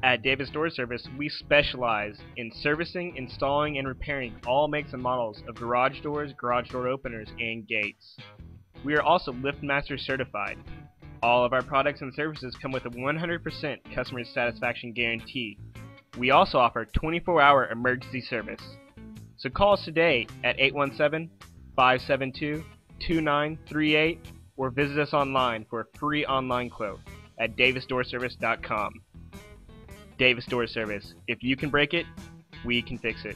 At Davis Door Service, we specialize in servicing, installing, and repairing all makes and models of garage doors, garage door openers, and gates. We are also LiftMaster certified. All of our products and services come with a 100% customer satisfaction guarantee. We also offer 24-hour emergency service. So call us today at 817-572-2938 or visit us online for a free online quote at davisdoorservice.com. Davis Door Service. If you can break it, we can fix it.